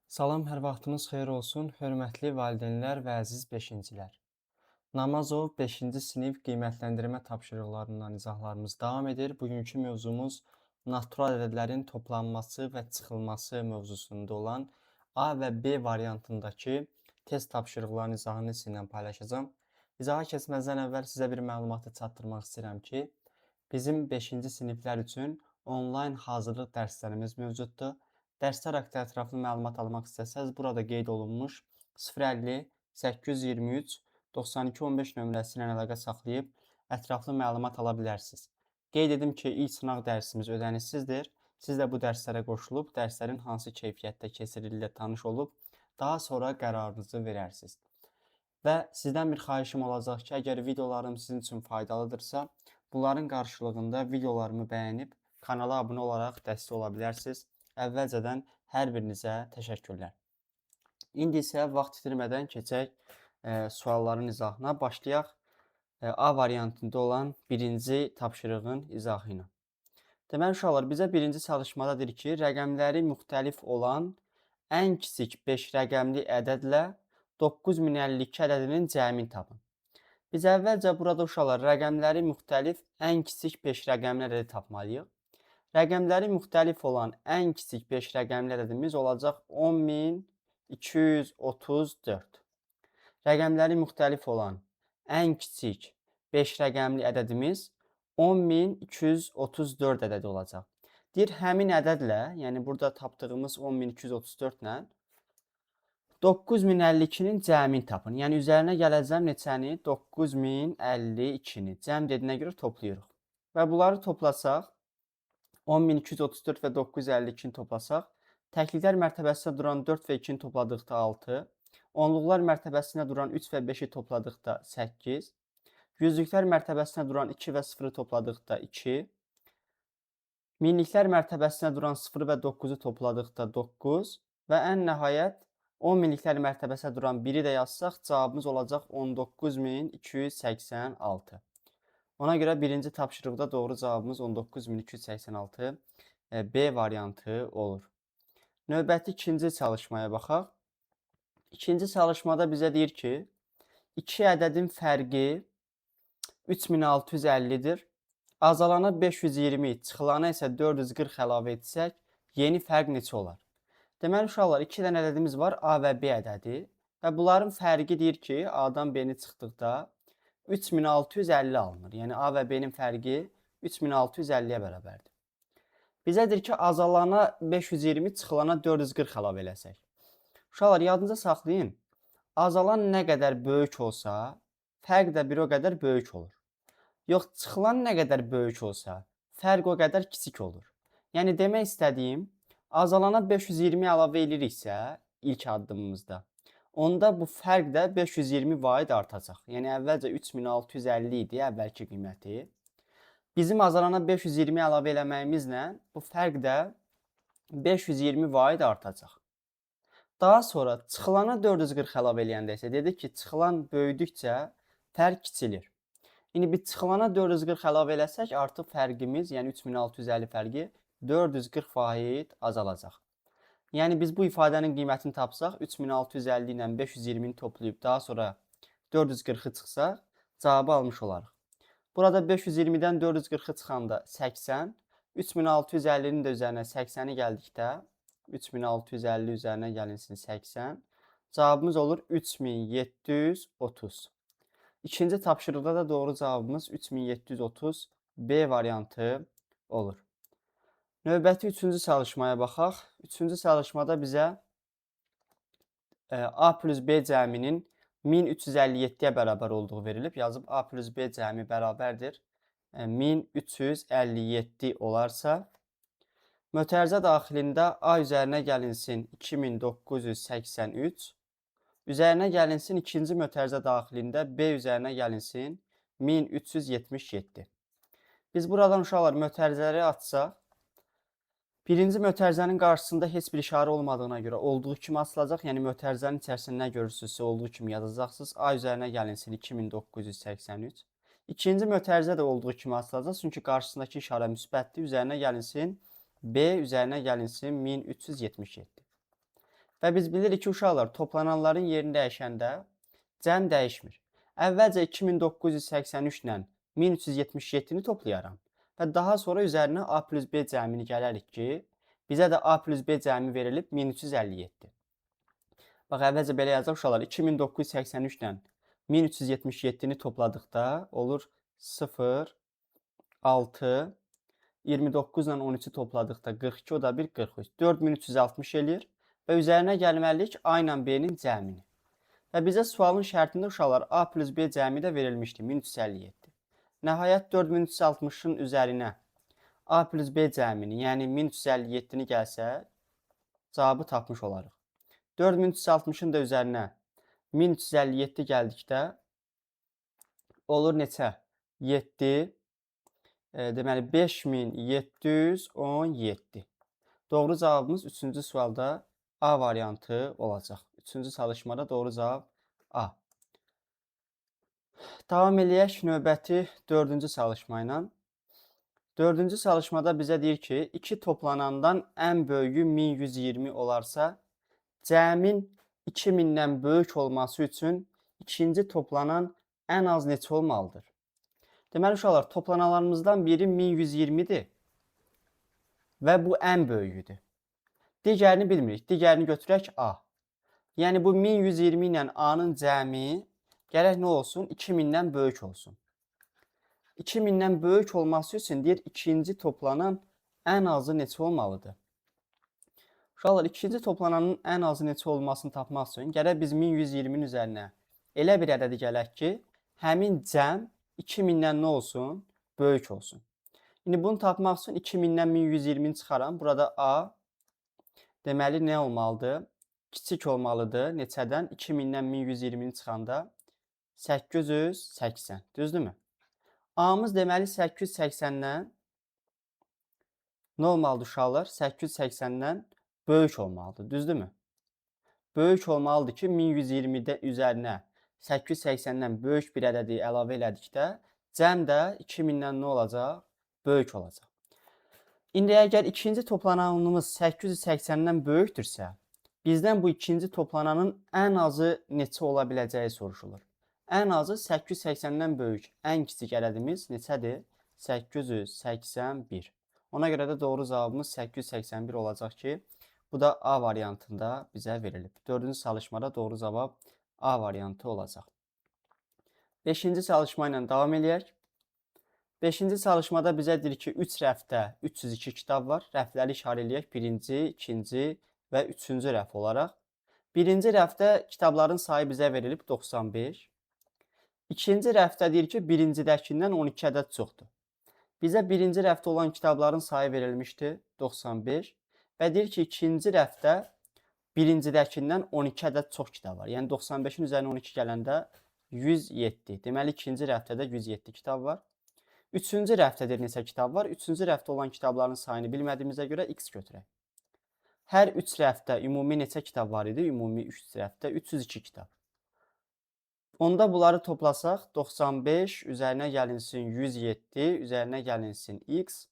Salam, hər vaxtınız xeyir olsun, hörmətli valideynlər və əziz beşincilər. Namazov 5-ci sinif qiymətləndirmə tapşırıqlarından izahlarımız davam edir. Bugünkü mövzumuz natural ədədlərin toplanması və çıxılması mövzusunda olan A və B variantındakı test tapşırıqlarının izahını sizinlə paylaşacağam. İzaha keçməzdən əvvəl sizə bir məlumatı çatdırmaq istəyirəm ki, bizim 5-ci siniflər üçün onlayn hazırlıq dərslərimiz mövcuddur. Dərslər haqqında ətraflı məlumat almaq istəsəz, burada qeyd olunmuş 050 823 9215 nömrəsi ilə əlaqə saxlayıb ətraflı məlumat ala bilərsiniz. Qeyd edim ki, ilk sınaq dərsimiz ödənişsizdir. Siz də bu dərslərə qoşulub, dərslərin hansı keyfiyyətdə keçirildiyi ilə tanış olub, daha sonra qərarınızı verərsiniz. Və sizdən bir xahişim olacaq ki, əgər videolarım sizin üçün faydalıdırsa, bunların qarşılığında videolarımı bəyənib, kanala abunə olaraq dəstək ola bilərsiniz. Əvvəlcədən hər birinizə təşəkkürlər. İndi isə vaxt itirmədən keçək sualların izahına. Başlayaq A variantında olan birinci tapşırığın izahı ilə. Deməli, uşaqlar, bizə birinci çalışmada deyir ki, rəqəmləri müxtəlif olan ən kiçik 5 rəqəmli ədədlə 9052 ədədinin cəmini tapın. Biz əvvəlcə burada uşaqlar rəqəmləri müxtəlif ən kiçik 5 rəqəmli ədədi tapmalıyıq. Rəqəmləri müxtəlif olan ən kiçik 5 rəqəmli ədədimiz olacaq 10234. Rəqəmləri müxtəlif olan ən kiçik 5 rəqəmli ədədimiz 10234 ədədi olacaq. Deyir, həmin ədədlə, yəni burada tapdığımız 10234 ilə 9052-nin cəmini tapın. Yəni üzərinə gələcəm neçəni? 9052-ni. Cəm dediyinə görə toplayırıq. Və bunları toplasaq, 10234 və 952-ni toplasaq, təkliklər mərtəbəsində duran 4 və 2-ni topladıqda 6, onluqlar mərtəbəsində duran 3 və 5-i topladıqda 8, yüzlüklər mərtəbəsində duran 2 və 0-ı topladıqda 2, minliklər mərtəbəsində duran 0 və 9-u topladıqda 9 və ən nəhayət 10 minliklər mərtəbəsində duran 1-i də yazsaq, cavabımız olacaq 19286. Ona görə birinci tapşırıqda doğru cavabımız 19286 B variantı olur. Növbəti ikinci çalışmaya baxaq. İkinci çalışmada bizə deyir ki, 2 ədədin fərqi 3650-dir. Azalana 520, çıxılana isə 440 əlavə etsək, yeni fərq neçə olar? Deməli, uşaqlar, 2 dənə ədədimiz var, A və B ədədi. Və bunların fərqi deyir ki, A-dan B-ni çıxdıqda 3650 alınır. Yəni A və B-nin fərqi 3650-yə bərabərdir. Bizə deyir ki, azalana 520, çıxılana 440 əlavə eləsək. Uşaqlar, yadınıza saxlayın. Azalan nə qədər böyük olsa, fərq də bir o qədər böyük olur. Yox, çıxılan nə qədər böyük olsa, fərq o qədər kiçik olur. Yəni demək istədiyim, azalana 520 əlavə eliriksə ilk addımımızda, onda bu fərq də 520 vaid artacaq. Yəni əvvəlcə 3650 idi əvvəlki qiyməti. Bizim azalana 520 əlavə eləməyimizlə bu fərq də 520 vaid artacaq. Daha sonra çıxılana 440 əlavə eləyəndə isə dedik ki, çıxılan böyüdükcə fərq kiçilir. İndi biz çıxılana 440 əlavə eləsək, artıq fərqimiz, yəni 3650 fərqi 440 vaid azalacaq. Yəni biz bu ifadənin qiymətini tapsaq, 3650 ilə 520-ni toplayıb daha sonra 440-ı çıxsaq, cavabı almış olarıq. Burada 520-dən 440-ı çıxanda 80, 3650-nin də üzərinə 80-i gəldikdə 3650 üzərinə gəlinsin 80, cavabımız olur 3730. İkinci tapşırıqda da doğru cavabımız 3730 B variantı olur. Növbəti üçüncü çalışmaya baxaq. Üçüncü çalışmada bizə A plus B cəminin 1357-yə bərabər olduğu verilib. Yazıb A plus B cəmi bərabərdir 1357 olarsa, mötərizə daxilində A üzərinə gəlinsin 2983, üzərinə gəlinsin ikinci mötərizə daxilində B üzərinə gəlinsin 1377. Biz buradan uşaqlar mötərizələri açsaq, birinci mötərizənin qarşısında heç bir işarə olmadığına görə olduğu kimi açılacaq. Yəni mötərizənin içərisində nə görürsünüzsə olduğu kimi yazacaqsınız. A üzərinə gəlinsin 2983. İkinci mötərizə də olduğu kimi açılacaq. Çünki qarşısındakı işarə müsbətdir. Üzərinə gəlinsin B üzərinə gəlinsin 1377. Və biz bilirik ki, uşaqlar toplananların yerini dəyişəndə cəm dəyişmir. Əvvəlcə 2983 ilə 1377-ni toplayaram və daha sonra üzərinə A plus B cəmini gələrik ki, bizə də A plus B cəmi verilib 1357. Bax, əvvəlcə belə yazaq uşaqlar, 2983 ilə 1377-ni topladıqda olur 0, 6, 29 ilə 13-ü topladıqda 42, o da bir 43. 4360 eləyir və üzərinə gəlməliyik A ilə B-nin cəmini. Və bizə sualın şərtində uşaqlar A plus B cəmi də verilmişdi, 1357. Nəhayət 4360-ın üzərinə A plus B cəmini, yəni 1357-ni gəlsə, cavabı tapmış olarıq. 4360-ın da üzərinə 1357 gəldikdə olur neçə? 7, deməli 5717. Doğru cavabımız 3-cü sualda A variantı olacaq. 3-cü çalışmada doğru cavab A. Davam eləyək növbəti 4-cü çalışma ilə. 4-cü çalışmada bizə deyir ki, 2 toplanandan ən böyüyü 1120 olarsa, cəmin 2000-dən böyük olması üçün ikinci toplanan ən az neçə olmalıdır? Deməli uşaqlar, toplananlarımızdan biri 1120-dir və bu ən böyüyüdür. Digərini bilmirik. Digərini götürək A. Yəni bu 1120 ilə A-nın cəmi gərək nə olsun? 2000-dən böyük olsun. 2000-dən böyük olması üçün deyir, ikinci toplanan ən azı neçə olmalıdır? Uşaqlar, ikinci toplananın ən azı neçə olmasını tapmaq üçün gərək biz 1120-nin üzərinə elə bir ədədi gələk ki, həmin cəm 2000-dən nə olsun? Böyük olsun. İndi bunu tapmaq üçün 2000-dən 1120-ni çıxaram. Burada A deməli nə olmalıdır? Kiçik olmalıdır. Neçədən? 2000-dən 1120-ni çıxanda 880. Düzdürmü? A-mız deməli 880-dən nə olmalıdır uşaqlar? 880-dən böyük olmalıdır. Düzdürmü? Böyük olmalıdır ki, 1120-də üzərinə 880-dən böyük bir ədədi əlavə elədikdə cəm də 2000-dən nə olacaq? Böyük olacaq. İndi əgər ikinci toplananımız 880-dən böyükdürsə, bizdən bu ikinci toplananın ən azı neçə ola biləcəyi soruşulur. Ən azı 880-dən böyük, ən kiçik ədədimiz neçədir? 881. Ona görə də doğru cavabımız 881 olacaq ki, bu da A variantında bizə verilib. 4-cü çalışmada doğru cavab A variantı olacaq. 5-ci çalışma ilə davam eləyək. 5-ci çalışmada bizə deyir ki, 3 rəfdə 302 kitab var. Rəfləri işarə eləyək. 1-ci, 2-ci və 3-cü rəf olaraq. 1-ci rəfdə kitabların sayı bizə verilib 95. 2-ci rəfdə deyir ki, 1-cidəkindən 12 ədəd çoxdur. Bizə 1-ci rəfdə olan kitabların sayı verilmişdi 95 və deyir ki, 2-ci rəfdə 1-cidəkindən 12 ədəd çox kitab var. Yəni 95-in üzərinə 12 gələndə 107. Deməli 2-ci rəfdə də 107 kitab var. 3-cü rəfdədir neçə kitab var? 3-cü rəfdə olan kitabların sayını bilmədiyimizə görə x götürək. Hər 3 rəfdə ümumi neçə kitab var idi? Ümumi 3 rəfdə 302 kitab. Onda bunları toplasaq 95 üzərinə gəlinsin 107, üzərinə gəlinsin x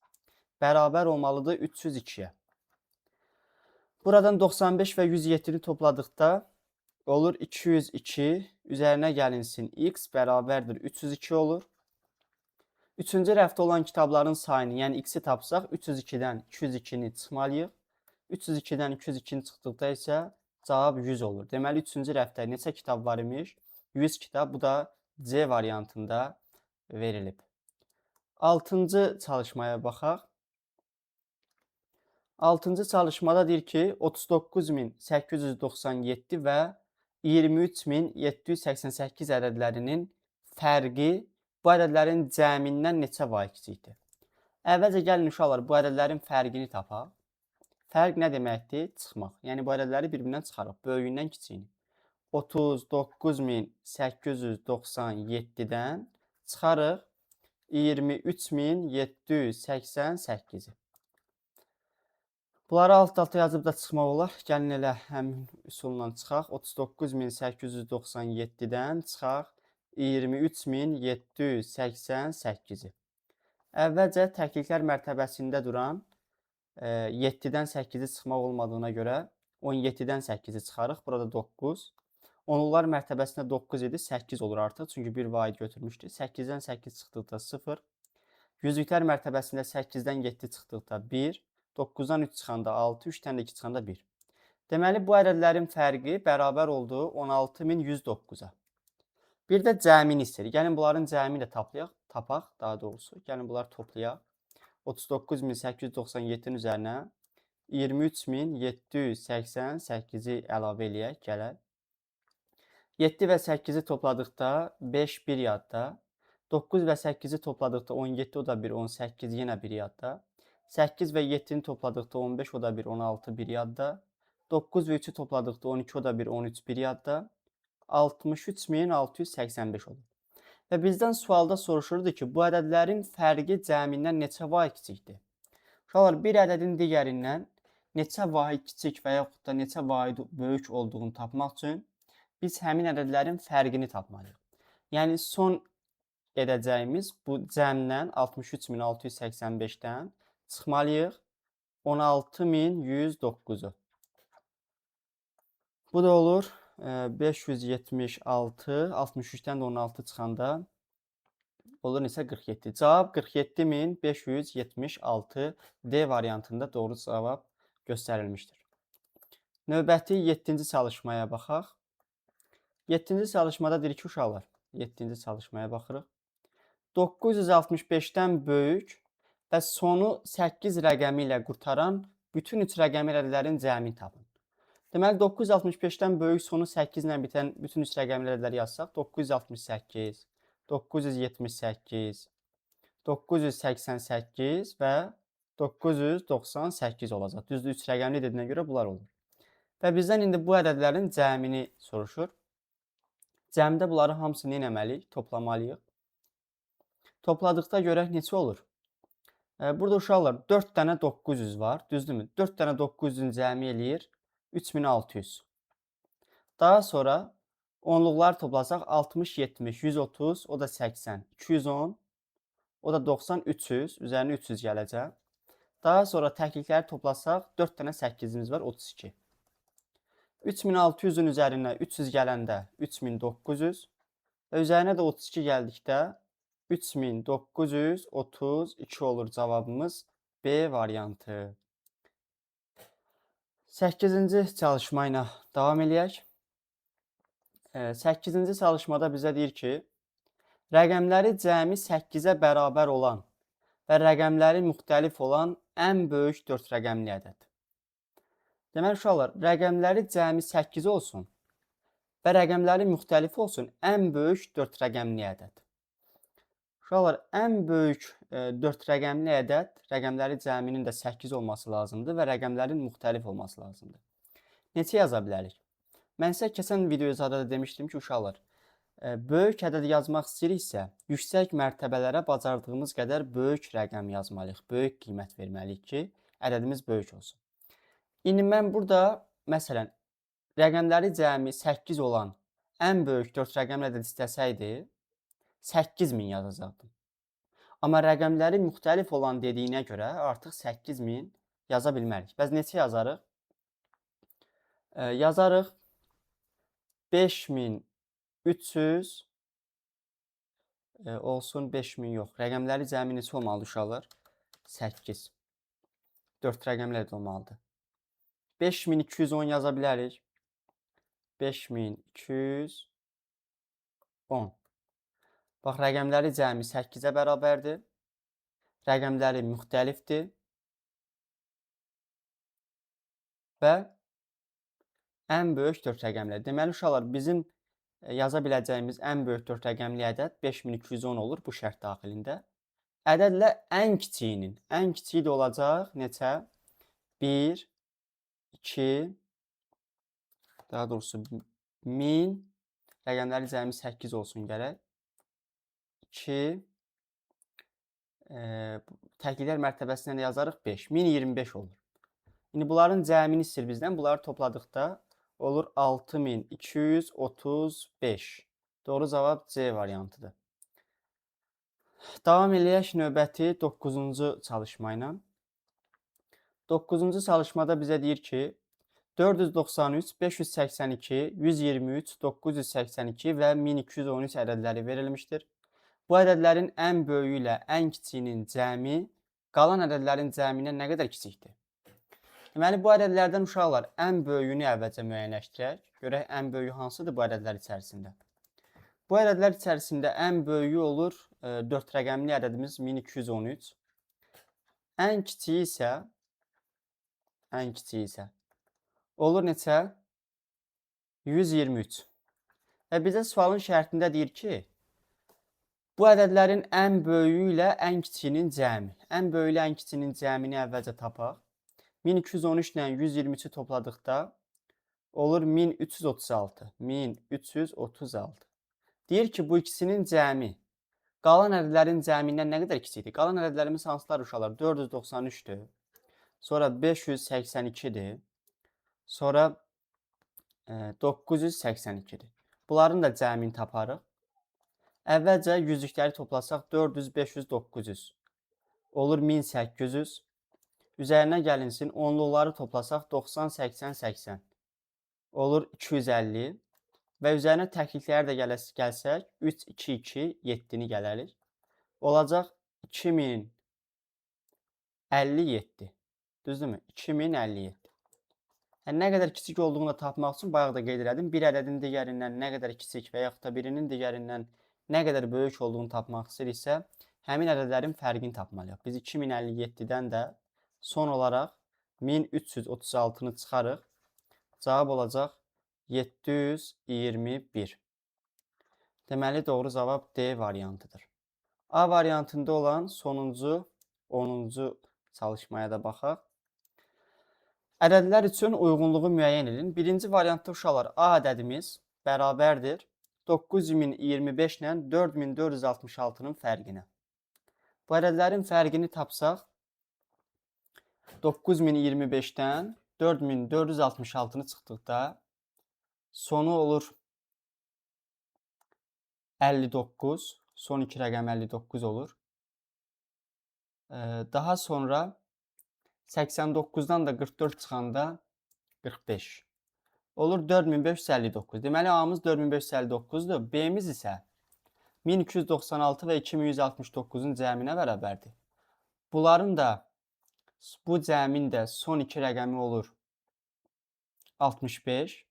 bərabər olmalıdır 302-yə. Buradan 95 və 107-ni topladıqda olur 202, üzərinə gəlinsin x bərabərdir 302 olur. 3-cü rəfdə olan kitabların sayını, yəni x-i tapsaq 302-dən 202-ni çıxmalıyıq. 302-dən 202-ni çıxdıqda isə cavab 100 olur. Deməli 3-cü rəfdə neçə kitab var imiş? 100 kitab. Bu da C variantında verilib. 6-cı çalışmaya baxaq. 6-cı çalışmada deyir ki, 39897 və 23788 ədədlərinin fərqi bu ədədlərin cəmindən neçə vay kiçikdir? Əvvəlcə gəlin uşaqlar bu ədədlərin fərqini tapaq. Fərq nə deməkdir? Çıxmaq. Yəni bu ədədləri bir-birindən çıxarıq. Böyüyündən kiçiyini. 39897-dən çıxarıq 23788-i. Bunları alt-alta yazıb da çıxmaq olar. Gəlin elə həmin üsulla çıxaq. 39897-dən çıxaq 23788-i. Əvvəlcə təkliklər mərtəbəsində duran 7-dən 8-i çıxmaq olmadığına görə 17-dən 8-i çıxarıq. Burada 9. Onlular mərtəbəsində 9 idi. 8 olur artıq. Çünki bir vahid götürmüşdük. 8-dən 8 çıxdıqda 0. Yüzlüklər mərtəbəsində 8-dən 7 çıxdıqda 1. 9-dan 3 çıxanda 6. 3-dən də 2 çıxanda 1. Deməli, bu ədədlərin fərqi bərabər oldu 16109-a. Bir də cəmini istəyir. Gəlin bunların cəmini də tapaq, daha doğrusu. Gəlin bunları toplayaq. 39897-nin üzərinə 23788-i əlavə eləyək, gələk. 7 və 8-i topladıqda 5 bir yadda. 9 və 8-i topladıqda 17, o da 1, 18 yenə bir yadda. 8 və 7-ni topladıqda 15, o da 1, 16 bir yadda. 9 və 3-ü topladıqda 12, o da 1, 13 bir yadda. 63685 olur. Və bizdən sualda soruşurdu ki, bu ədədlərin fərqi cəmindən neçə vahid kiçikdir? Uşaqlar, bir ədədin digərindən neçə vahid kiçik və yaxud da neçə vahid böyük olduğunu tapmaq üçün biz həmin ədədlərin fərqini tapmalıyıq. Yəni, son edəcəyimiz bu cəmdən 63685-dən çıxmalıyıq 16109-u. Bu da olur 576, 63-dən də 16 çıxanda olur neçə? 47. Cavab 47576 D variantında doğru cavab göstərilmişdir. Növbəti 7-ci çalışmaya baxaq. 7-ci çalışmada deyir ki, uşaqlar, 7-ci çalışmaya baxırıq. 965-dən böyük və sonu 8 rəqəmi ilə qurtaran bütün 3 rəqəmi ədədlərin cəmini tapın. Deməli, 965-dən böyük sonu 8 ilə bitən bütün 3 rəqəmli ədədləri yazsaq, 968, 978, 988 və 998 olacaq. Düzdür, 3 rəqəmli dediyinə görə bunlar olur. Və bizdən indi bu ədədlərin cəmini soruşur. Cəmdə bunları hamısını nə etməliyik? Toplamalıyıq. Topladıqda görək neçə olur? Burada uşaqlar 4 dənə 900 var, düzdürmü? 4 dənə 900-ün cəmi eləyir 3600. Daha sonra onluqlar toplasaq 60, 70, 130, o da 80, 210, o da 90, 300, üzərinə 300 gələcək. Daha sonra təklikləri toplasaq 4 dənə 8-imiz var, 32. 3600-ün üzərinə 300 gələndə 3900 və üzərinə də 32 gəldikdə 3932 olur cavabımız B variantı. 8-ci çalışma ilə davam eləyək. 8-ci çalışmada bizə deyir ki, rəqəmləri cəmi 8-ə bərabər olan və rəqəmləri müxtəlif olan ən böyük 4 rəqəmli ədəd. Deməli, uşaqlar, rəqəmləri cəmi 8 olsun və rəqəmləri müxtəlif olsun ən böyük 4 rəqəmli ədəd. Uşaqlar, ən böyük 4 rəqəmli ədəd, rəqəmləri cəminin də 8 olması lazımdır və rəqəmlərin müxtəlif olması lazımdır. Neçə yaza bilərik? Mən sizə keçən videoda da demişdim ki, uşaqlar, böyük ədəd yazmaq istəyiriksə, yüksək mərtəbələrə bacardığımız qədər böyük rəqəm yazmalıyıq, böyük qiymət verməliyik ki, ədədimiz böyük olsun. İndi mən burada, məsələn, rəqəmləri cəmi 8 olan ən böyük 4 rəqəmli ədəd istəsəydi, 8000 yazacaqdım. Amma rəqəmləri müxtəlif olan dediyinə görə artıq 8000 yaza bilmərik. Bəs neçə yazarıq? Yazarıq 5300 olsun 5000 yox. Rəqəmləri cəmi neçə olmalıdır uşaqlar? 8. 4 rəqəmli ədəd olmalıdır. 5210 yaza bilərik. 5210. Bax, rəqəmləri cəmi 8-ə bərabərdir. Rəqəmləri müxtəlifdir. Və ən böyük 4 rəqəmli. Deməli, uşaqlar, bizim yaza biləcəyimiz ən böyük 4 rəqəmli ədəd 5210 olur bu şərt daxilində. Ədədlə ən kiçiyi də olacaq neçə? 1, 2, daha doğrusu 1000, rəqəmləri cəmi 8 olsun gərək. 2, təkliklər mərtəbəsindən yazarıq 5, 1025 olur. İndi bunların cəmini istəyir bizdən, bunları topladıqda olur 6235. Doğru cavab C variantıdır. Davam eləyək növbəti 9-cu çalışma ilə. 9-cu çalışmada bizə deyir ki, 493, 582, 123, 982 və 1213 ədədləri verilmişdir. Bu ədədlərin ən böyüyü ilə ən kiçiyinin cəmi qalan ədədlərin cəmindən nə qədər kiçikdir? Deməli, bu ədədlərdən uşaqlar ən böyüyünü əvvəlcə müəyyənləşdirək. Görək ən böyüyü hansıdır bu ədədlər içərisində. Bu ədədlər içərisində ən böyüyü olur 4 rəqəmli ədədimiz 1213. Ən kiçiyi isə olur neçə? 123. Və bizə sualın şərtində deyir ki, bu ədədlərin ən böyüyü ilə ən kiçiyinin cəmi. Ən böyüyü ilə ən kiçiyinin cəmini əvvəlcə tapaq. 1213 ilə 123-ü topladıqda olur 1336. 1336. Deyir ki, bu ikisinin cəmi qalan ədədlərin cəmindən nə qədər kiçikdir? Qalan ədədlərimiz hansılar uşaqlar? 493-dür. Sonra 582-dir. Sonra 982-dir. Bunların da cəmini taparıq. Əvvəlcə yüzlükləri toplasaq 400, 500, 900. Olur 1800. Üzərinə gəlinsin, onluqları toplasaq 90, 80, 80. Olur 250. Və üzərinə təklikləri də gəlsək 3, 2, 2, 7-ni gələrik. Olacaq 2057. Düzdürmü? 2057. Yəni, nə qədər kiçik olduğunu da tapmaq üçün bayaq da qeyd elədim. Bir ədədin digərindən nə qədər kiçik və yaxud da birinin digərindən nə qədər böyük olduğunu tapmaq istəyiriksə, həmin ədədlərin fərqini tapmalıyıq. Biz 2057-dən də son olaraq 1336-nı çıxarıq. Cavab olacaq 721. Deməli, doğru cavab D variantıdır. A variantında olan sonuncu 10-cu çalışmaya da baxaq. Ədədlər üçün uyğunluğu müəyyən edin. Birinci variantda uşaqlar A ədədimiz bərabərdir 9025 ilə 4466-nın fərqinə. Bu ədədlərin fərqini tapsaq 9025-dən 4466-nı çıxdıqda sonu olur 59. Son iki rəqəm 59 olur. Daha sonra 89-dan da 44 çıxanda 45. Olur 4559. Deməli, A-mız 4559-dur. B-miz isə 1296 və 2169-un cəminə bərabərdir. Bunların da, bu cəmin də son iki rəqəmi olur 65.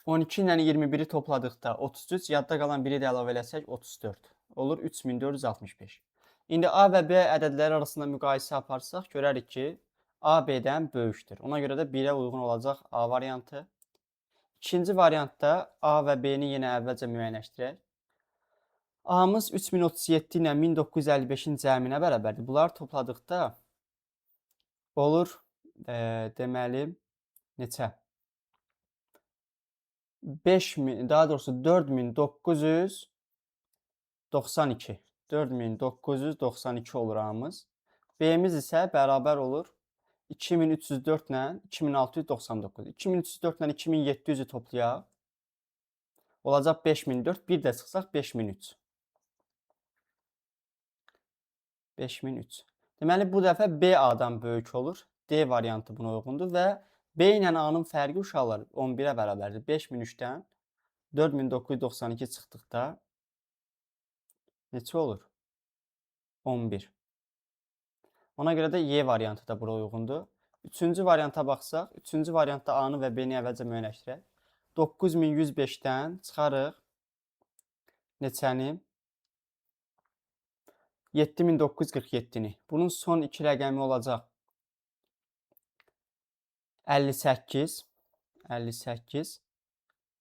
12 ilə 21-i topladıqda 33, yadda qalan biri də əlavə eləsək 34. Olur 3465. İndi A və B ədədləri arasında müqayisə aparsaq, görərik ki, A B-dən böyükdür. Ona görə də 1-ə uyğun olacaq A variantı. İkinci variantda A və B-ni yenə əvvəlcə müəyyənləşdirək. A-mız 3037 ilə 1955-in cəminə bərabərdir. Bunları topladıqda olur, deməli, neçə? 5000, daha doğrusu 4992. 4992 olur A-mız. B-miz isə bərabər olur 2304 ilə 2699. 2304 ilə 2700-ü toplayaq. Olacaq 5004. Bir də çıxsaq 5003. 5003. Deməli, bu dəfə B A-dan böyük olur. D variantı buna uyğundur və B ilə A-nın fərqi uşaqlar 11-ə bərabərdir. 5003-dən 4992 çıxdıqda neçə olur? 11. Ona görə də Y variantı da bura uyğundur. Üçüncü varianta baxsaq, üçüncü variantda A-nı və B-ni əvvəlcə müəyyənləşdirək. 9105-dən çıxarıq neçəni? 7947-ni. Bunun son iki rəqəmi olacaq 58. 58.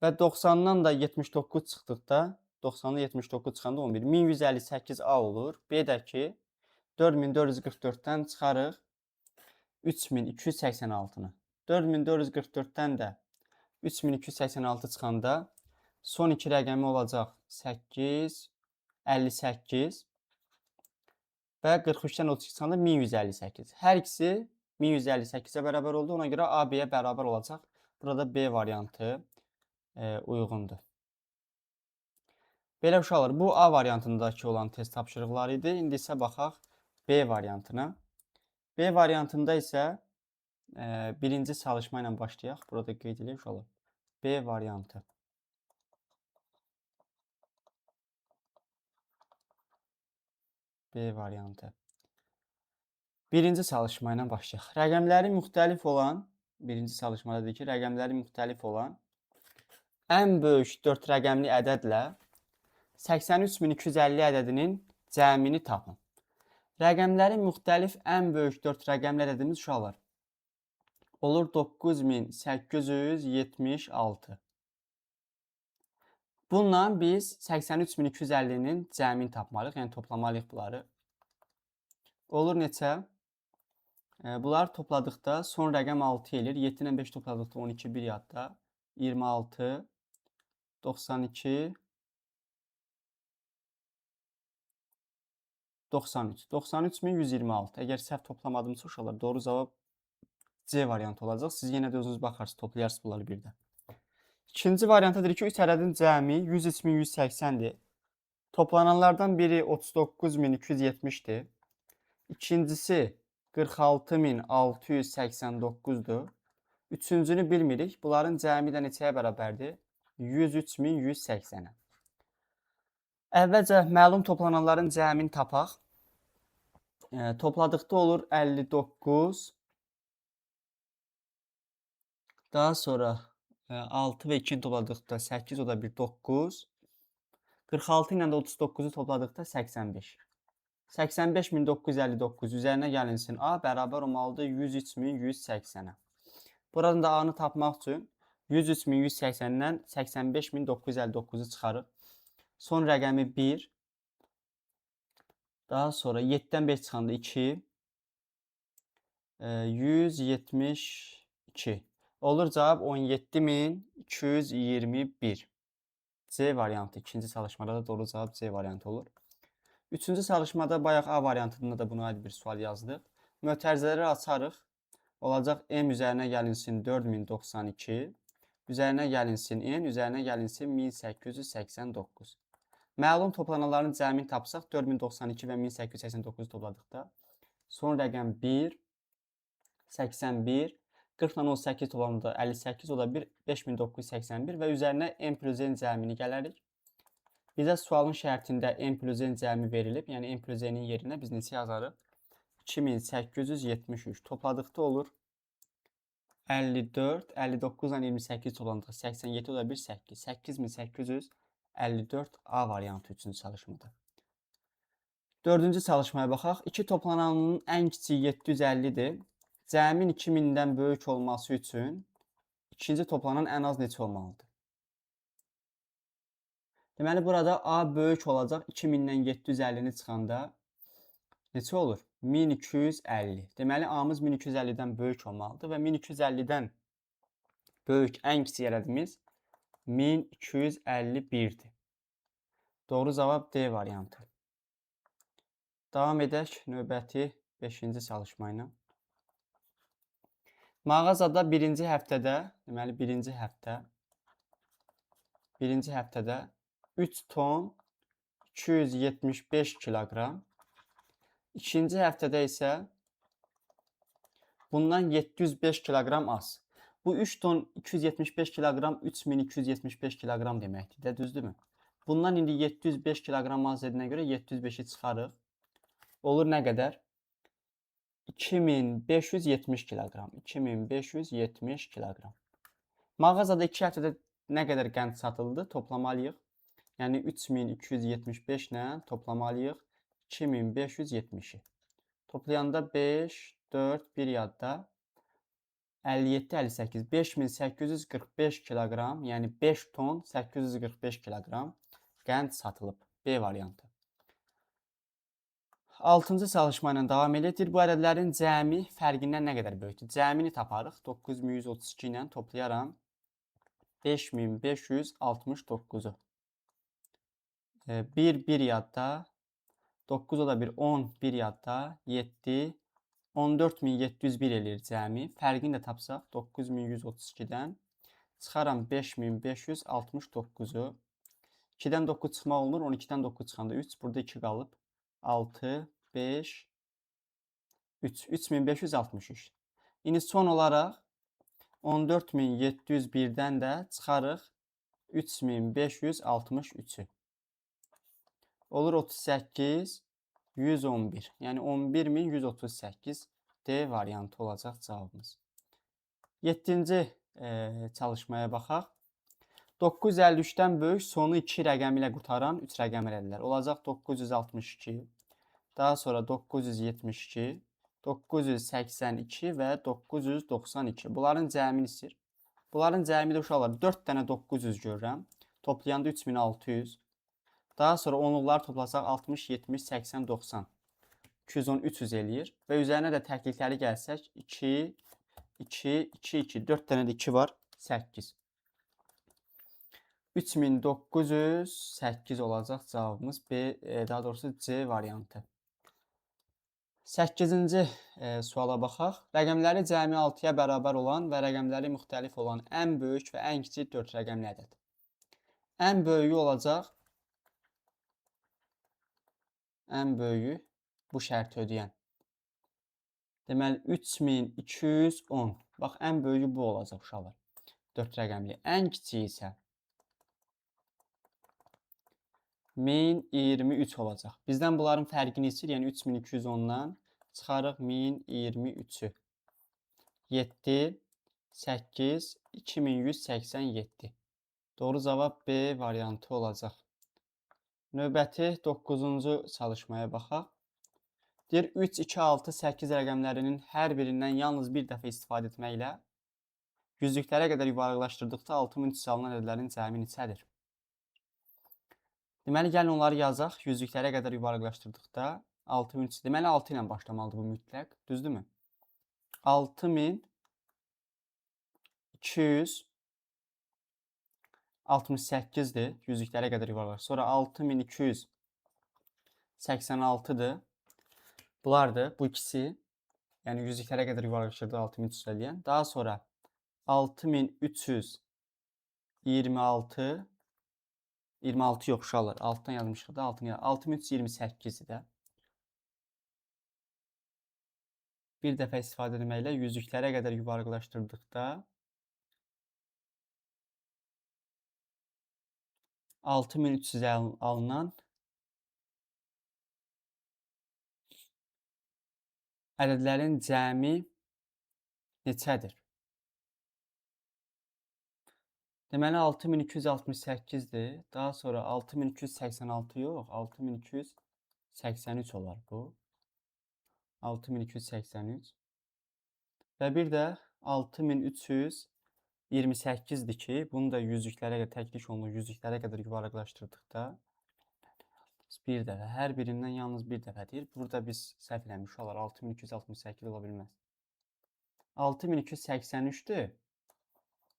Və 90-dan da 79 çıxdıqda, 90-dan 79 çıxanda 11. 1158A olur. B də ki, 4444-dən çıxarıq 3286-nı. 4444-dən də 3286 çıxanda son iki rəqəmi olacaq 8, 58 və 43-dən 32 çıxanda 1158. Hər ikisi 1158-ə bərabər oldu. Ona görə A, B-yə bərabər olacaq. Burada B variantı uyğundur. Belə uşaqlar, bu A variantındakı olan test tapşırıqları idi. İndi isə baxaq B variantına. B variantında isə Birinci çalışma ilə başlayaq. Burada qeyd edilmiş olur. B variantı. B variantı. Birinci çalışma ilə başlayaq. Rəqəmləri müxtəlif olan, birinci çalışmada deyir ki, rəqəmləri müxtəlif olan ən böyük 4 rəqəmli ədədlə 83250 ədədinin cəmini tapın. Rəqəmləri müxtəlif ən böyük 4 rəqəmli ədədimiz uşaqlar olur 9876. Bununla biz 83250-nin cəmini tapmalıyıq, yəni toplamalıyıq bunları. Olur neçə? Bunları topladıqda son rəqəm 6 eləyir. 7 ilə 5 topladıqda 12 bir yadda. 26, 92, 93. 93126. Əgər səhv toplamadımsa uşaqlar doğru cavab C variantı olacaq. Siz yenə də özünüz baxarsınız, toplayarsınız bunları bir də. İkinci variantda deyir ki, 3 ədədin cəmi 103180-dir. Toplananlardan biri 39270-dir. İkincisi 46689-dur. Üçüncünü bilmirik. Bunların cəmi də neçəyə bərabərdir? 103180-ə. Əvvəlcə məlum toplananların cəmini tapaq. Topladıqda olur 59. Daha sonra 6 və 2-ni topladıqda 8, o da bir 9. 46 ilə də 39-u topladıqda 85. 85959 üzərinə gəlinsin A bərabər olmalıdır 103180-ə. Buradan da A-nı tapmaq üçün 103180-dən 85959-u çıxarıq. Son rəqəmi 1. Daha sonra 7-dən 5 çıxanda 2. 172. Olur cavab 17221. C variantı. İkinci çalışmada da doğru cavab C variantı olur. Üçüncü çalışmada bayaq A variantında da buna aid bir sual yazdıq. Mötərizələri açarıq. Olacaq M üzərinə gəlinsin 4092. Üzərinə gəlinsin N, üzərinə gəlinsin 1889. Məlum toplananların cəmini tapsaq 4092 və 1889 topladıqda son rəqəm 1, 81, 40 ilə 18 toplamında 58, o da bir 5981 və üzərinə M plus N cəmini gələrik. Bizə sualın şərtində M plus N cəmi verilib, yəni M plus N-in yerinə biz neçə yazarıq? 2873. Topladıqda olur 54, 59 ilə 28 toplandıqda 87, o da bir 8. 8854 A variantı üçüncü çalışmada. Dördüncü çalışmaya baxaq. 2 toplananın ən kiçiyi 750-dir. Cəmin 2000-dən böyük olması üçün ikinci toplanan ən az neçə olmalıdır? Deməli, burada A böyük olacaq. 2000-dən 750-ni çıxanda neçə olur? 1250. Deməli, A-mız 1250-dən böyük olmalıdır və 1250-dən böyük ən kiçik ədədimiz 1251-dir. Doğru cavab D variantı. Davam edək növbəti 5-ci çalışma ilə. Mağazada birinci həftədə, deməli birinci həftədə 3 ton 275 kiloqram, ikinci həftədə isə bundan 705 kiloqram az. Bu 3 ton 275 kiloqram 3275 kiloqram deməkdir də, düzdürmü? Bundan indi 705 kiloqram az dediyinə görə 705-i çıxarıq. Olur nə qədər? 2570 kiloqram. 2570 kiloqram. Mağazada 2 həftədə nə qədər qənd satıldı? Toplamalıyıq. Yəni 3275 ilə toplamalıyıq 2570-i. Toplayanda 5, 4, 1 yadda 57, 58, 5845 kiloqram, yəni 5 ton 845 kiloqram qənd satılıb. B variantı. 6-cı çalışma ilə davam edir. Bu ədədlərin cəmi fərqindən nə qədər böyükdür? Cəmini taparıq. 9132 ilə toplayaram. 5569-u. 1 yadda. 9 o da bir 10 bir yadda. 7 14701 eləyir cəmi. Fərqini də tapsaq 9132-dən çıxaram 5569-u. 2-dən 9 çıxmaq olmur. 12-dən 9 çıxanda 3. Burada 2 qalıb. 6, 5, 3. 3563. İndi son olaraq 14701-dən də çıxarıq 3563-ü. Olur 38 111. Yəni 11138 D variantı olacaq cavabımız. 7-ci çalışmaya baxaq. 953-dən böyük sonu 2 rəqəmi ilə qurtaran 3 rəqəm elədilər. Olacaq 962, daha sonra 972, 982 və 992. Bunların cəmini istəyir. Bunların cəmi də uşaqlar 4 dənə 900 görürəm. Toplayanda 3600. Daha sonra onluqları toplasaq 60, 70, 80, 90. 210, 300 eləyir. Və üzərinə də təklikləri gəlsək 2, 2, 2, 2. 4 dənə də 2 var. 8. 3908 olacaq cavabımız B, daha doğrusu C variantı. 8-ci suala baxaq. Rəqəmləri cəmi 6-ya bərabər olan və rəqəmləri müxtəlif olan ən böyük və ən kiçik 4 rəqəmli ədəd. Ən böyüyü olacaq. Ən böyüyü bu şərti ödəyən. Deməli 3210. Bax, ən böyüyü bu olacaq uşaqlar. 4 rəqəmli. Ən kiçiyi isə 1023 olacaq. Bizdən bunların fərqini istəyir. Yəni 3210-dan çıxarıq 1023-ü. 7, 8, 2187. Doğru cavab B variantı olacaq. Növbəti 9-cu çalışmaya baxaq. Deyir 3, 2, 6, 8 rəqəmlərinin hər birindən yalnız bir dəfə istifadə etməklə yüzlüklərə qədər yuvarlaqlaşdırdıqda 6300 alınan ədədlərin cəmi neçədir? Deməli, gəlin onları yazaq. Yüzlüklərə qədər yuvarlaqlaşdırdıqda 6300. Deməli, 6 ilə başlamalıdır bu mütləq. Düzdürmü? 6268-dir. Yüzlüklərə qədər yuvarlaqlaşdırdıqda. Sonra 6286-dır. Bunlardır. Bu ikisi. Yəni yüzlüklərə qədər yuvarlaqlaşdırdıqda 6300 eləyən. Daha sonra 6326 26 yox uşaqlar. Altdan yazmışıq da 6328-dir də. Bir dəfə istifadə etməklə yüzlüklərə qədər yuvarlaqlaşdırdıqda 6300 alınan ədədlərin cəmi neçədir? Deməli 6268-dir. Daha sonra 6286 yox, 6283 olar bu. 6283. Və bir də 6328-dir ki, bunu da yüzlüklərə qədər, təklik olunur, yüzlüklərə qədər yuvarlaqlaşdırdıqda bir dəfə, hər birindən yalnız bir dəfə deyir. Burada biz səhv eləmiş olar, 6268 ola bilməz. 6283-dür.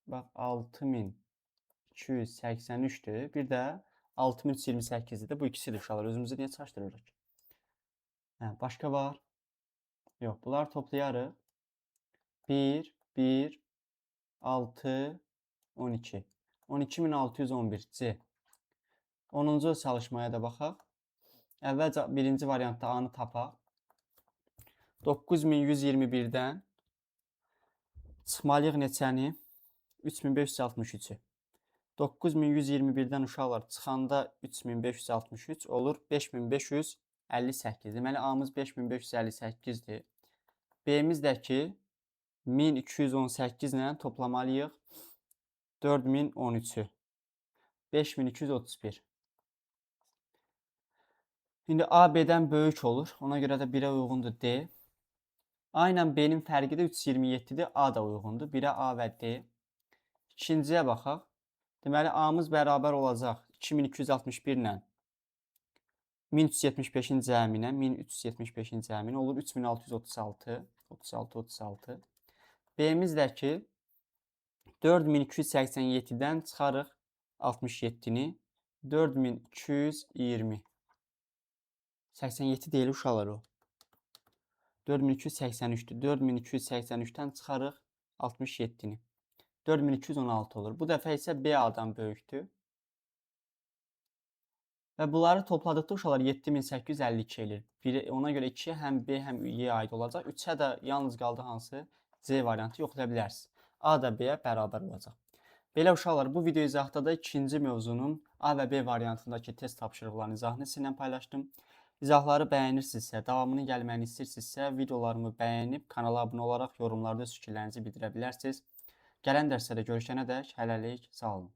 Bax, 6283-dür. Bir də 6328-dir. Bu ikisidir uşaqlar. Özümüzü niyə çaşdırırıq? Başqa var? Yox, bunları toplayarıq. 1, 1, 6, 12. 12611 C. 10-cu çalışmaya da baxaq. Əvvəlcə birinci variantda A-nı tapaq. 9121-dən çıxmalıyıq neçəni? 3563-ü. 9121-dən uşaqlar çıxanda 3563 olur 5558. Deməli A-mız 5558-dir. B-miz də ki 1218 ilə toplamalıyıq 4013-ü. 5231. İndi A B-dən böyük olur. Ona görə də 1-ə uyğundur D. A ilə B-nin fərqi də 327-dir. A da uyğundur. 1-ə A və D. İkinciyə baxaq. Deməli A-mız bərabər olacaq 2261 ilə 1375-in cəminə, 1375-in cəminə olur 3636, 36, 36. B-miz də ki 4287-dən çıxarıq 67-ni 4220. 87 deyil uşaqlar o. 4283-dür. 4283-dən çıxarıq 67-ni. 4216 olur. Bu dəfə isə B A-dan böyükdür. Və bunları topladıqda uşaqlar 7852 eləyir. Ona görə 2-yə həm B, həm Y aid olacaq. 3-ə də yalnız qaldı hansı? C variantı yoxlaya bilərsiniz. A da B-yə bərabər olacaq. Belə uşaqlar, bu video izahda da ikinci mövzunun A və B variantındakı test tapşırıqlarının izahını sizinlə paylaşdım. İzahları bəyənirsinizsə, davamının gəlməyini istəyirsinizsə, videolarımı bəyənib kanala abunə olaraq yorumlarda öz fikirlərinizi bildirə bilərsiniz. Gələn dərslərdə görüşənədək hələlik sağ olun.